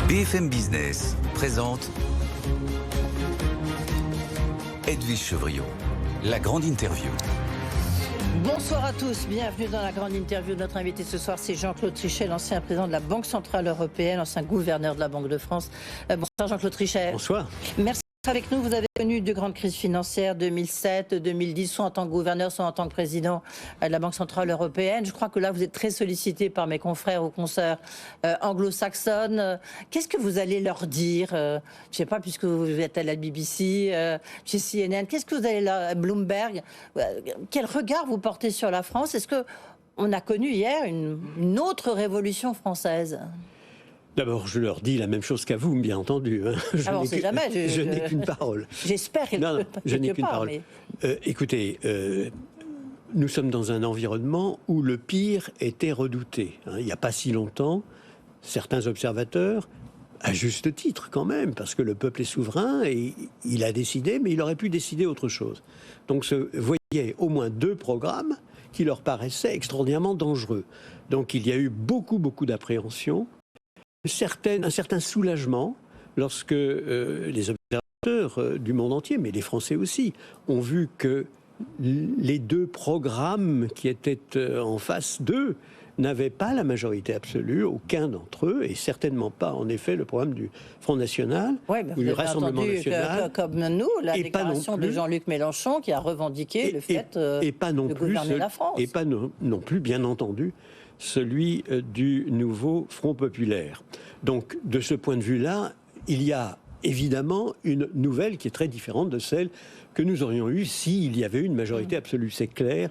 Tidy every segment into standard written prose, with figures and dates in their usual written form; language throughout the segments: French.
BFM Business présente Edwige Chevrillon, la grande interview. Bonsoir à tous, bienvenue dans la grande interview. Notre invité ce soir, c'est Jean-Claude Trichet, l'ancien président de la Banque Centrale Européenne, ancien gouverneur de la Banque de France. Bonsoir Jean-Claude Trichet. Bonsoir. Merci d'être avec nous. Vous avez connu deux grandes crises financières, 2007, 2010, soit en tant que gouverneur, soit en tant que président de la Banque Centrale Européenne. Je crois que là, vous êtes très sollicité par mes confrères ou consoeurs anglo-saxonnes. Qu'est-ce que vous allez leur dire je ne sais pas, puisque vous êtes à la BBC, chez CNN, qu'est-ce que vous allez là, Bloomberg quel regard vous portez sur la France? Est-ce qu'on a connu hier une autre révolution française? D'abord, je leur dis la même chose qu'à vous, bien entendu. On ne sait jamais. Je n'ai qu'une parole. J'espère qu'elle Non, je n'ai qu'une parole. Mais... écoutez, nous sommes dans un environnement où le pire était redouté. Il n'y a pas si longtemps, certains observateurs, à juste titre quand même, parce que le peuple est souverain et il a décidé, mais il aurait pu décider autre chose. Donc, vous voyez au moins deux programmes qui leur paraissaient extraordinairement dangereux. Donc, il y a eu beaucoup d'appréhension. Un certain soulagement lorsque les observateurs du monde entier, mais les Français aussi, ont vu que les deux programmes qui étaient en face d'eux n'avaient pas la majorité absolue, aucun d'entre eux, et certainement pas, en effet, le programme du Front National ou du Rassemblement National. Comme nous, la déclaration de Jean-Luc Mélenchon qui a revendiqué le fait de gouverner la France. Et pas non plus, bien entendu, celui du nouveau Front populaire. Donc, de ce point de vue-là, il y a évidemment une nouvelle qui est très différente de celle que nous aurions eue s'il y avait eu une majorité absolue. C'est clair,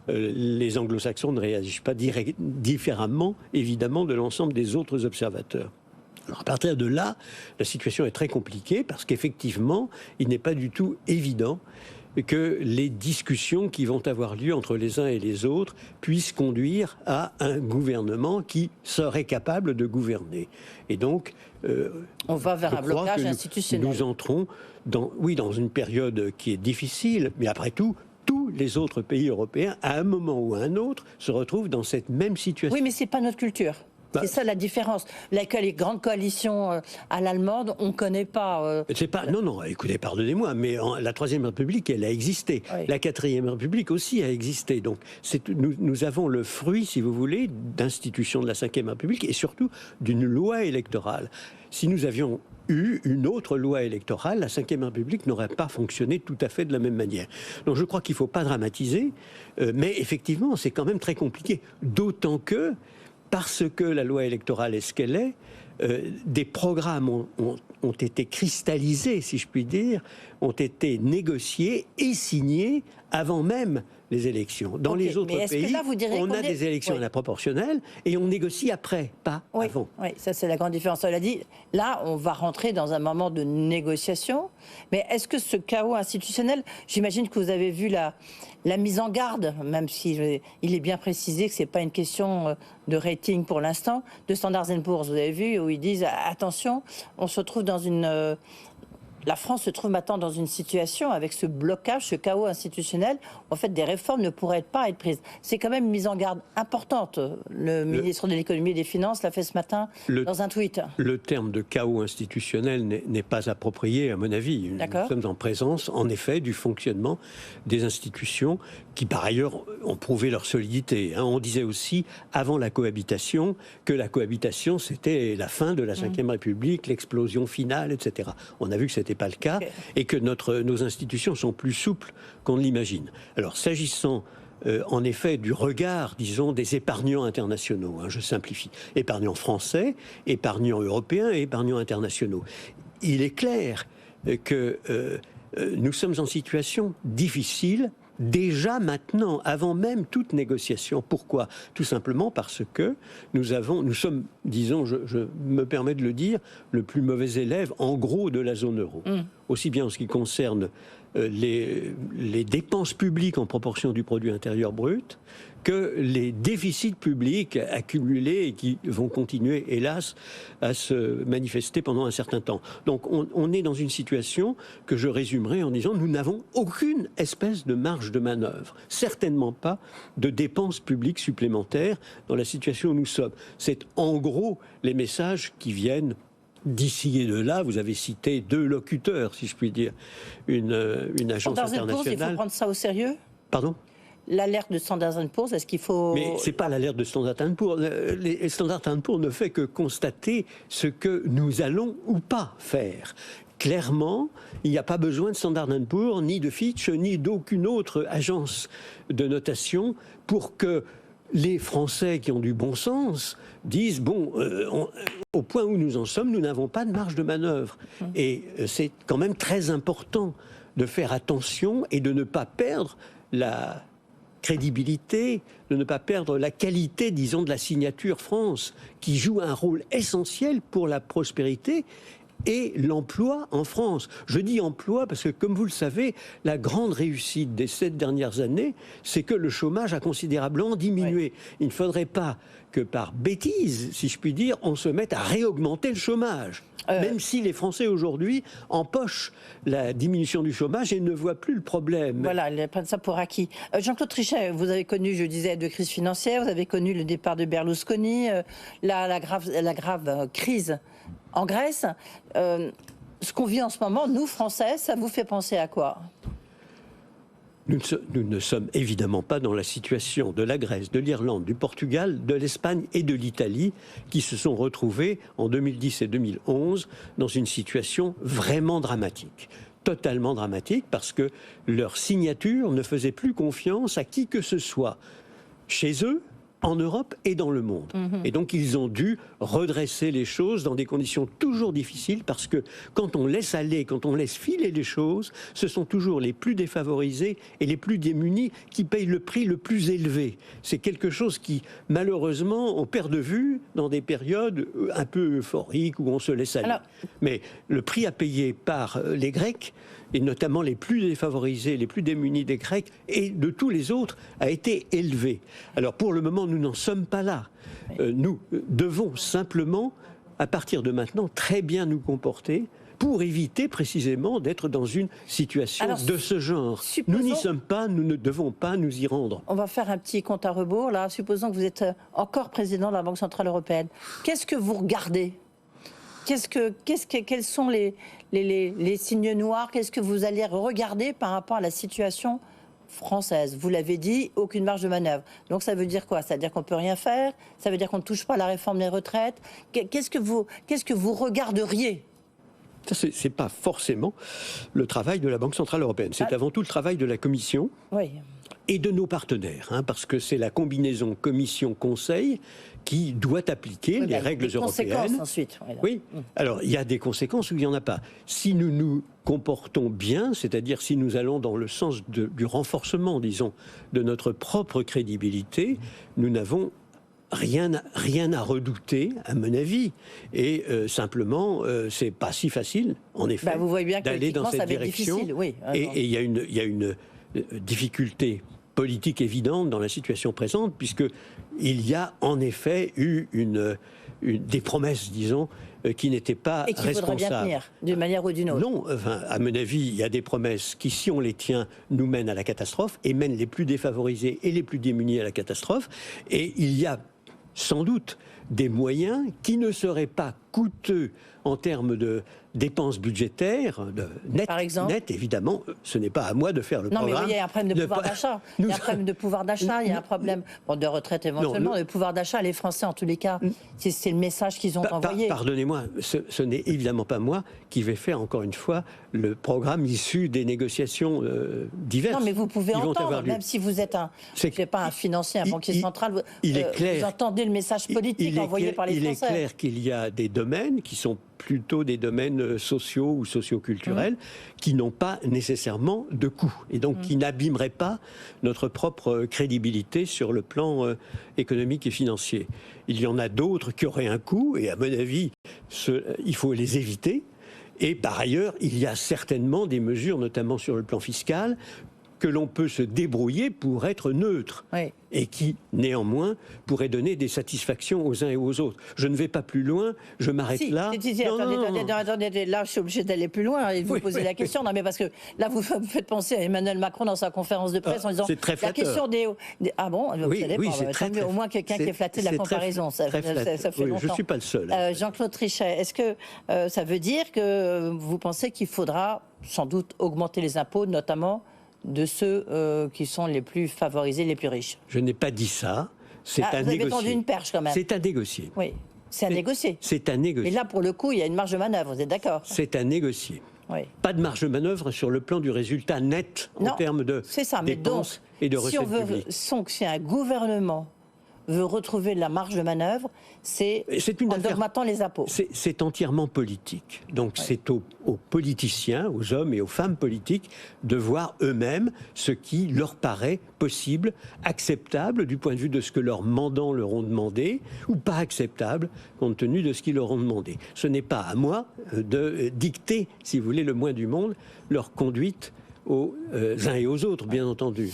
les anglo-saxons ne réagissent pas différemment, évidemment, de l'ensemble des autres observateurs. Alors, à partir de là, la situation est très compliquée parce qu'effectivement, il n'est pas du tout évident que les discussions qui vont avoir lieu entre les uns et les autres puissent conduire à un gouvernement qui serait capable de gouverner. Et donc, on va vers un blocage institutionnel. Nous entrons dans une période qui est difficile, mais après tout, tous les autres pays européens, à un moment ou à un autre, se retrouvent dans cette même situation. Oui, mais c'est pas notre culture. C'est ça la différence. Les grandes coalitions à l'allemande, on ne connaît pas. C'est pas. Non. Écoutez, pardonnez-moi, mais la Troisième République, elle a existé. Oui. La Quatrième République aussi a existé. Donc, nous avons le fruit, si vous voulez, d'institutions de la Cinquième République et surtout d'une loi électorale. Si nous avions eu une autre loi électorale, la Cinquième République n'aurait pas fonctionné tout à fait de la même manière. Donc, je crois qu'il ne faut pas dramatiser, mais effectivement, c'est quand même très compliqué. D'autant que parce que la loi électorale est ce qu'elle est, des programmes ont été cristallisés, si je puis dire, ont été négociés et signés avant même les élections. Dans les autres pays, là, on a des élections à la proportionnelle et on négocie après, pas avant. Oui, ça c'est la grande différence. Cela dit, là, on va rentrer dans un moment de négociation. Mais est-ce que ce chaos institutionnel, j'imagine que vous avez vu la mise en garde, même si il est bien précisé que ce n'est pas une question de rating pour l'instant, de Standard & Poor's, vous avez vu, où ils disent attention, on se trouve dans une... La France se trouve maintenant dans une situation avec ce blocage, ce chaos institutionnel. En fait, des réformes ne pourraient pas être prises. C'est quand même une mise en garde importante. Le ministre de l'économie et des finances l'a fait ce matin dans un tweet. Le terme de chaos institutionnel n'est pas approprié, à mon avis. Nous sommes en présence, en effet, du fonctionnement des institutions qui, par ailleurs, ont prouvé leur solidité. On disait aussi, avant la cohabitation, que la cohabitation, c'était la fin de la Ve République, l'explosion finale, etc. On a vu que c'était pas le cas et que nos institutions sont plus souples qu'on ne l'imagine. Alors, s'agissant en effet du regard, disons, des épargnants internationaux, je simplifie, épargnants français, épargnants européens et épargnants internationaux, il est clair que nous sommes en situation difficile déjà maintenant, avant même toute négociation. Pourquoi ? Tout simplement parce que nous sommes, disons, je me permets de le dire, le plus mauvais élève, en gros, de la zone euro. Aussi bien en ce qui concerne les dépenses publiques en proportion du produit intérieur brut que les déficits publics accumulés et qui vont continuer, hélas, à se manifester pendant un certain temps. Donc on est dans une situation que je résumerai en disant nous n'avons aucune espèce de marge de manœuvre, certainement pas de dépenses publiques supplémentaires dans la situation où nous sommes. C'est en gros les messages qui viennent d'ici et de là, vous avez cité 2 locuteurs, si je puis dire, une agence internationale. Il faut prendre ça au sérieux ? Pardon ? L'alerte de Standard & Poor's, est-ce qu'il faut... Mais ce n'est pas l'alerte de Standard & Poor's. Les Standard & Poor's ne fait que constater ce que nous allons ou pas faire. Clairement, il n'y a pas besoin de Standard & Poor's, ni de Fitch, ni d'aucune autre agence de notation pour que les Français qui ont du bon sens disent, bon, au point où nous en sommes, nous n'avons pas de marge de manœuvre. Et c'est quand même très important de faire attention et de ne pas perdre la crédibilité, de ne pas perdre la qualité, disons, de la signature France, qui joue un rôle essentiel pour la prospérité et l'emploi en France. Je dis emploi parce que, comme vous le savez, la grande réussite des 7 dernières années, c'est que le chômage a considérablement diminué. Oui. Il ne faudrait pas que par bêtise, si je puis dire, on se mette à réaugmenter le chômage. Même si les Français aujourd'hui empochent la diminution du chômage et ne voient plus le problème. Voilà, ils prennent ça pour acquis. Jean-Claude Trichet, vous avez connu, je disais, de crise financière, vous avez connu le départ de Berlusconi, la grave crise en Grèce. Ce qu'on vit en ce moment, nous, Français, ça vous fait penser à quoi ? Nous ne sommes évidemment pas dans la situation de la Grèce, de l'Irlande, du Portugal, de l'Espagne et de l'Italie qui se sont retrouvés en 2010 et 2011 dans une situation vraiment dramatique. Totalement dramatique parce que leur signature ne faisait plus confiance à qui que ce soit chez eux, en Europe et dans le monde. Et donc ils ont dû redresser les choses dans des conditions toujours difficiles parce que quand on laisse aller, quand on laisse filer les choses, ce sont toujours les plus défavorisés et les plus démunis qui payent le prix le plus élevé. C'est quelque chose qui, malheureusement, on perd de vue dans des périodes un peu euphoriques où on se laisse aller. Mais le prix à payer par les Grecs, et notamment les plus défavorisés, les plus démunis des Grecs et de tous les autres, a été élevé. Alors pour le moment, nous n'en sommes pas là. Nous devons simplement, à partir de maintenant, très bien nous comporter pour éviter précisément d'être dans une situation de ce genre. Nous n'y sommes pas, nous ne devons pas nous y rendre. On va faire un petit compte à rebours. Là, supposons que vous êtes encore président de la Banque Centrale Européenne. Qu'est-ce que vous regardez ? Quels sont les signes noirs? Qu'est-ce que vous allez regarder par rapport à la situation française? Vous l'avez dit, aucune marge de manœuvre. Donc ça veut dire quoi? Ça veut dire qu'on ne peut rien faire? Ça veut dire qu'on ne touche pas à la réforme des retraites? Qu'est-ce que vous regarderiez? Ça, ce n'est pas forcément le travail de la Banque Centrale Européenne. C'est avant tout le travail de la Commission et de nos partenaires, parce que c'est la combinaison Commission-Conseil qui doit appliquer les règles européennes. Ensuite. Oui, alors il y a des conséquences ou il n'y en a pas. Si nous nous comportons bien, c'est-à-dire si nous allons dans le sens du renforcement, disons, de notre propre crédibilité, nous n'avons rien à redouter, à mon avis. Et simplement, c'est pas si facile, en effet, d'aller dans cette direction. Et il y a une difficulté politique évidente dans la situation présente, puisqu'il y a en effet eu des promesses, disons, qui n'étaient pas responsables. Et qu'il faudrait bien tenir, d'une manière ou d'une autre. Non, à mon avis, il y a des promesses qui, si on les tient, nous mènent à la catastrophe et mènent les plus défavorisés et les plus démunis à la catastrophe. Et il y a sans doute des moyens qui ne seraient pas coûteux en termes de dépenses budgétaires, net évidemment, ce n'est pas à moi de faire le programme. Non, mais il y a un problème de pouvoir d'achat. Il y a un problème de pouvoir d'achat, il y a un problème de retraite éventuellement, de pouvoir d'achat. Les Français, en tous les cas, c'est le message qu'ils ont envoyé. Pardonnez-moi, ce n'est évidemment pas moi qui vais faire, encore une fois, le programme issu des négociations diverses. Non, mais vous pouvez entendre, même si vous êtes pas un financier, un banquier central, vous entendez le message politique envoyé par les Français. Il est clair qu'il y a des domaines qui sont plutôt des domaines sociaux ou socioculturels qui n'ont pas nécessairement de coût et donc qui n'abîmeraient pas notre propre crédibilité sur le plan économique et financier. Il y en a d'autres qui auraient un coût et à mon avis, il faut les éviter. Et par ailleurs, il y a certainement des mesures, notamment sur le plan fiscal, que l'on peut se débrouiller pour être neutre. Oui. Et qui, néanmoins, pourrait donner des satisfactions aux uns et aux autres. Je ne vais pas plus loin, je m'arrête là. Attendez, là, je suis obligé d'aller plus loin et de vous poser la question. Non, mais parce que là, vous me faites penser à Emmanuel Macron dans sa conférence de presse en disant la question des... Ah bon, c'est au moins quelqu'un qui est flatté de la comparaison. Ça fait longtemps. Je ne suis pas le seul. Jean-Claude Trichet, est-ce que ça veut dire que vous pensez qu'il faudra sans doute augmenter les impôts, notamment de ceux qui sont les plus favorisés, les plus riches? Je n'ai pas dit ça. C'est à négocier. Vous avez tendu une perche quand même. C'est à négocier. Oui, c'est à négocier. C'est à négocier. Mais là, pour le coup, il y a une marge de manœuvre, vous êtes d'accord? C'est à négocier. Oui. Pas de marge de manœuvre sur le plan du résultat net en termes de dépenses et de recettes publiques. Si un gouvernement veut retrouver de la marge de manœuvre, c'est en augmentant les impôts. C'est entièrement politique. Donc c'est aux politiciens, aux hommes et aux femmes politiques de voir eux-mêmes ce qui leur paraît possible, acceptable du point de vue de ce que leurs mandants leur ont demandé, ou pas acceptable compte tenu de ce qu'ils leur ont demandé. Ce n'est pas à moi de dicter, si vous voulez, le moins du monde, leur conduite aux uns et aux autres, bien entendu.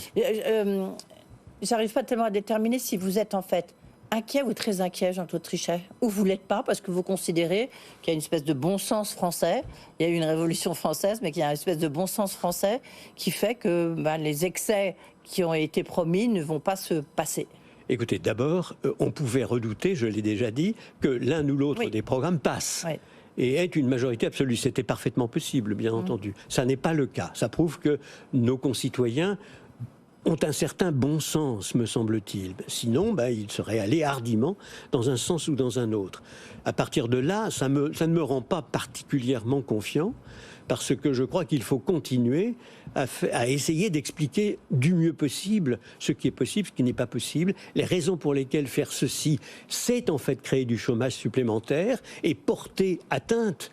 J'arrive pas tellement à déterminer si vous êtes en fait inquiet ou très inquiet, Jean-Claude Trichet, ou vous l'êtes pas parce que vous considérez qu'il y a une espèce de bon sens français, il y a eu une révolution française, mais qu'il y a une espèce de bon sens français qui fait que les excès qui ont été promis ne vont pas se passer. Écoutez, d'abord, on pouvait redouter, je l'ai déjà dit, que l'un ou l'autre des programmes passe. Oui. Et est une majorité absolue. C'était parfaitement possible, bien entendu. Ça n'est pas le cas. Ça prouve que nos concitoyens ont un certain bon sens, me semble-t-il. Sinon, ils seraient allés hardiment dans un sens ou dans un autre. À partir de là, ça ne me rend pas particulièrement confiant, parce que je crois qu'il faut continuer à essayer d'expliquer du mieux possible ce qui est possible, ce qui n'est pas possible, les raisons pour lesquelles faire ceci, c'est en fait créer du chômage supplémentaire et porter atteinte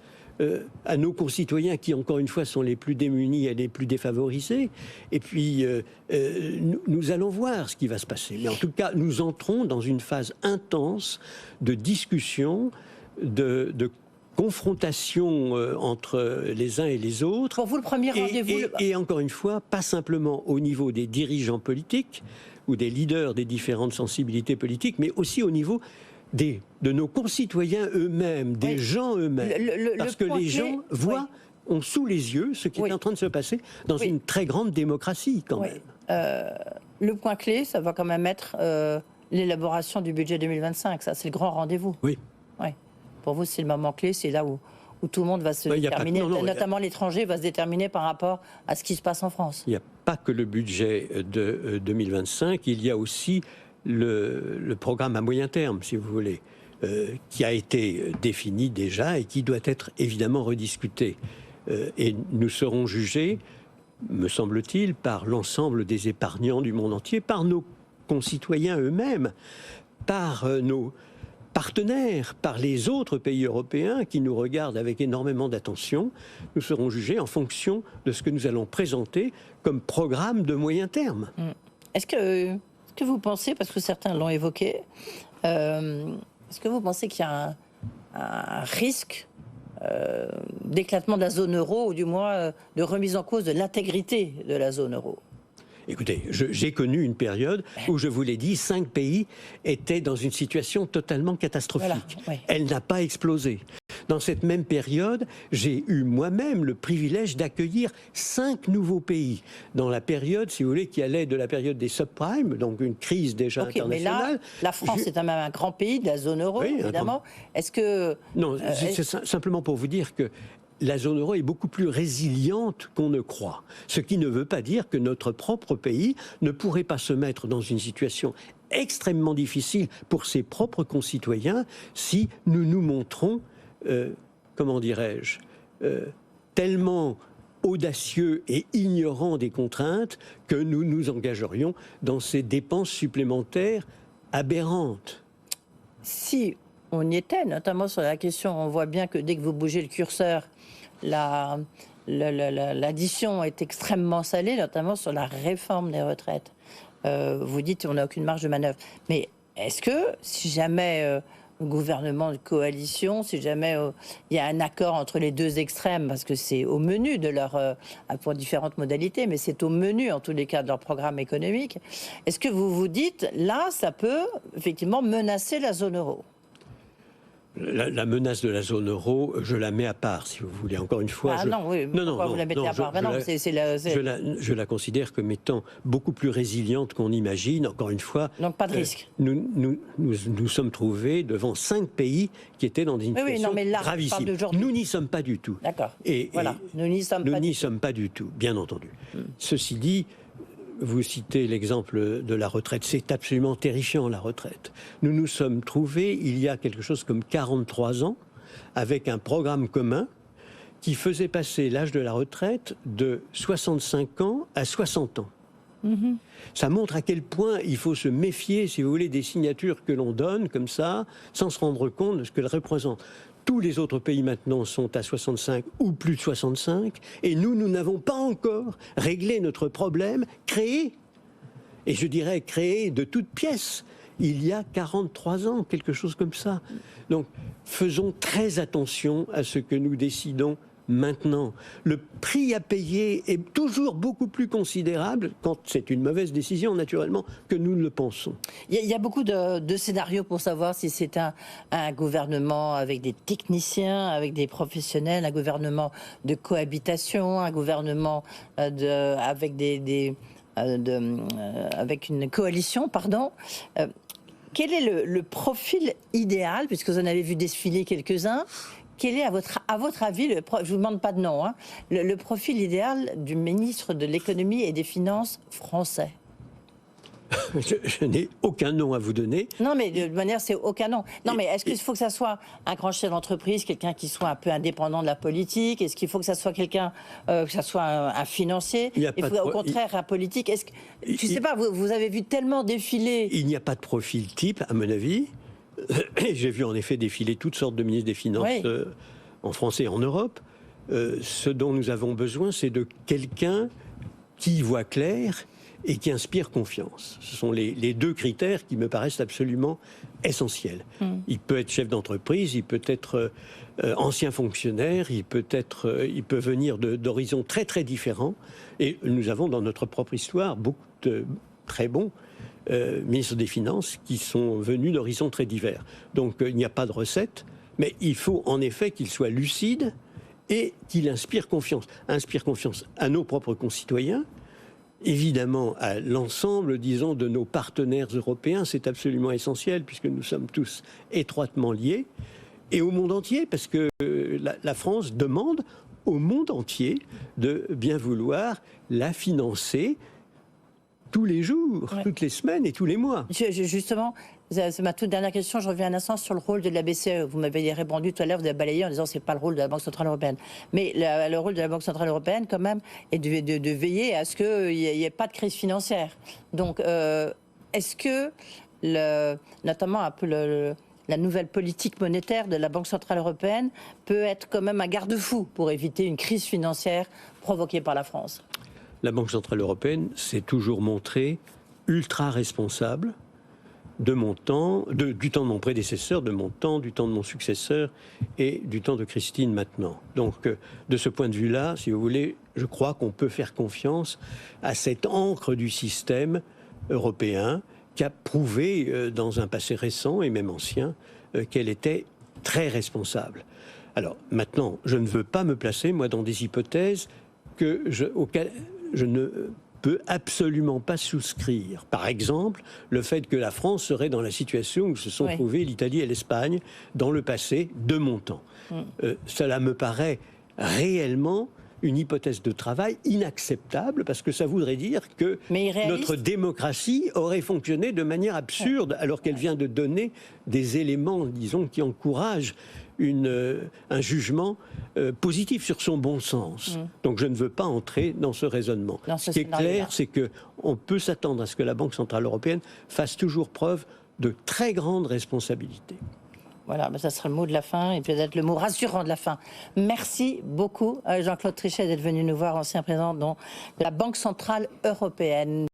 à nos concitoyens qui, encore une fois, sont les plus démunis et les plus défavorisés. Et puis, nous allons voir ce qui va se passer. Mais en tout cas, nous entrons dans une phase intense de discussion, de confrontation entre les uns et les autres. Pour vous, le premier rendez-vous... Et encore une fois, pas simplement au niveau des dirigeants politiques ou des leaders des différentes sensibilités politiques, mais aussi au niveau de nos concitoyens eux-mêmes, des gens eux-mêmes. Parce que les gens ont sous les yeux ce qui est en train de se passer dans une très grande démocratie, quand même. Le point clé, ça va quand même être l'élaboration du budget 2025. Ça, c'est le grand rendez-vous. Oui. Pour vous, c'est le moment clé, c'est là où tout le monde va se déterminer, notamment l'étranger va se déterminer par rapport à ce qui se passe en France. Il n'y a pas que le budget de 2025, il y a aussi le programme à moyen terme, si vous voulez, qui a été défini déjà et qui doit être évidemment rediscuté. Et nous serons jugés, me semble-t-il, par l'ensemble des épargnants du monde entier, par nos concitoyens eux-mêmes, par nos partenaires, par les autres pays européens qui nous regardent avec énormément d'attention. Nous serons jugés en fonction de ce que nous allons présenter comme programme de moyen terme. Est-ce que vous pensez, parce que certains l'ont évoqué, est-ce que vous pensez qu'il y a un risque d'éclatement de la zone euro, ou du moins de remise en cause de l'intégrité de la zone euro? Écoutez, j'ai connu une période où, je vous l'ai dit, 5 pays étaient dans une situation totalement catastrophique. Voilà, Elle n'a pas explosé. Dans cette même période, j'ai eu moi-même le privilège d'accueillir 5 nouveaux pays. Dans la période, si vous voulez, qui allait de la période des subprimes, donc une crise déjà internationale. Mais là, la France est quand même un grand pays de la zone euro, évidemment. Est-ce que... Non, c'est simplement pour vous dire que la zone euro est beaucoup plus résiliente qu'on ne croit. Ce qui ne veut pas dire que notre propre pays ne pourrait pas se mettre dans une situation extrêmement difficile pour ses propres concitoyens si nous nous montrons, comment dirais-je, tellement audacieux et ignorants des contraintes que nous nous engagerions dans ces dépenses supplémentaires aberrantes. Si on y était, notamment sur la question, on voit bien que dès que vous bougez le curseur, l'addition est extrêmement salée, notamment sur la réforme des retraites. Vous dites qu'on n'a aucune marge de manœuvre. Mais est-ce que, si jamais gouvernement de coalition, si jamais il y a un accord entre les deux extrêmes, parce que c'est au menu de leur, pour différentes modalités, mais c'est au menu en tous les cas de leur programme économique. Est-ce que vous vous dites, là, ça peut effectivement menacer la zone euro ? La menace de la zone euro, je la mets à part, si vous voulez. Encore une fois, non, vous la mettez à part. Je la considère comme étant beaucoup plus résiliente qu'on imagine. Encore une fois, donc pas de risque. Nous sommes trouvés devant 5 pays qui étaient dans une situation gravissime. Nous n'y sommes pas du tout. D'accord. Et nous n'y sommes pas du tout, bien entendu. Ceci dit, vous citez l'exemple de la retraite. C'est absolument terrifiant, la retraite. Nous nous sommes trouvés, il y a quelque chose comme 43 ans, avec un programme commun qui faisait passer l'âge de la retraite de 65 ans à 60 ans. Ça montre à quel point il faut se méfier, si vous voulez, des signatures que l'on donne comme ça, sans se rendre compte de ce qu'elles représentent. Tous les autres pays maintenant sont à 65 ou plus de 65, et nous n'avons pas encore réglé notre problème créé, et je dirais créé de toutes pièces, il y a 43 ans, quelque chose comme ça. Donc faisons très attention à ce que nous décidons maintenant. Le prix à payer est toujours beaucoup plus considérable, quand c'est une mauvaise décision naturellement, que nous le pensons. Il y a beaucoup de scénarios pour savoir si c'est un gouvernement avec des techniciens, avec des professionnels, un gouvernement de cohabitation, un gouvernement avec avec une coalition, pardon. Quel est le profil idéal, puisque vous en avez vu défiler quelques-uns? Quel est, à votre avis, je ne vous demande pas de nom, hein, le profil idéal du ministre de l'économie et des finances français? Je n'ai aucun nom à vous donner. Non, mais de toute manière, c'est aucun nom. Non, mais est-ce qu'il faut que ça soit un grand chef d'entreprise, quelqu'un qui soit un peu indépendant de la politique? Est-ce qu'il faut que ça soit quelqu'un, que ça soit un financier? Au contraire, un politique? Je ne sais pas, vous avez vu tellement défiler. Il n'y a pas de profil type, à mon avis. J'ai vu en effet défiler toutes sortes de ministres des Finances en France et en Europe. Ce dont nous avons besoin, c'est de quelqu'un qui y voit clair et qui inspire confiance. Ce sont les deux critères qui me paraissent absolument essentiels. Il peut être chef d'entreprise, il peut être ancien fonctionnaire, il peut venir d'horizons très très différents. Et nous avons dans notre propre histoire beaucoup de très bons ministres des Finances qui sont venus d'horizons très divers. Donc il n'y a pas de recette, mais il faut en effet qu'il soit lucide et qu'il inspire confiance. Inspire confiance à nos propres concitoyens, évidemment à l'ensemble, disons, de nos partenaires européens, c'est absolument essentiel puisque nous sommes tous étroitement liés, et au monde entier, parce que la France demande au monde entier de bien vouloir la financer tous les jours, toutes les semaines et tous les mois. Justement, c'est ma toute dernière question. Je reviens un instant sur le rôle de la BCE. Vous m'avez répondu tout à l'heure, vous avez balayé en disant que ce n'est pas le rôle de la Banque Centrale Européenne. Mais le rôle de la Banque Centrale Européenne, quand même, est de veiller à ce qu'il n'y ait pas de crise financière. Donc, est-ce que, notamment un peu la nouvelle politique monétaire de la Banque Centrale Européenne peut être quand même un garde-fou pour éviter une crise financière provoquée par la France? La Banque Centrale Européenne s'est toujours montrée ultra responsable de mon temps, du temps de mon prédécesseur, de mon temps, du temps de mon successeur et du temps de Christine maintenant. Donc, de ce point de vue-là, si vous voulez, je crois qu'on peut faire confiance à cette ancre du système européen qui a prouvé dans un passé récent et même ancien qu'elle était très responsable. Alors, maintenant, je ne veux pas me placer, moi, dans des hypothèses auxquelles je ne peux absolument pas souscrire. Par exemple, le fait que la France serait dans la situation où se sont trouvées l'Italie et l'Espagne dans le passé de mon temps. Cela me paraît réellement une hypothèse de travail inacceptable, parce que ça voudrait dire que notre démocratie aurait fonctionné de manière absurde, alors qu'elle vient de donner des éléments, disons, qui encouragent un jugement positif sur son bon sens. Donc je ne veux pas entrer dans ce raisonnement. Ce qui est clair, c'est qu'on peut s'attendre à ce que la Banque Centrale Européenne fasse toujours preuve de très grande responsabilité. Voilà, ça sera le mot de la fin et peut-être le mot rassurant de la fin. Merci beaucoup Jean-Claude Trichet d'être venu nous voir, ancien président de la Banque Centrale Européenne.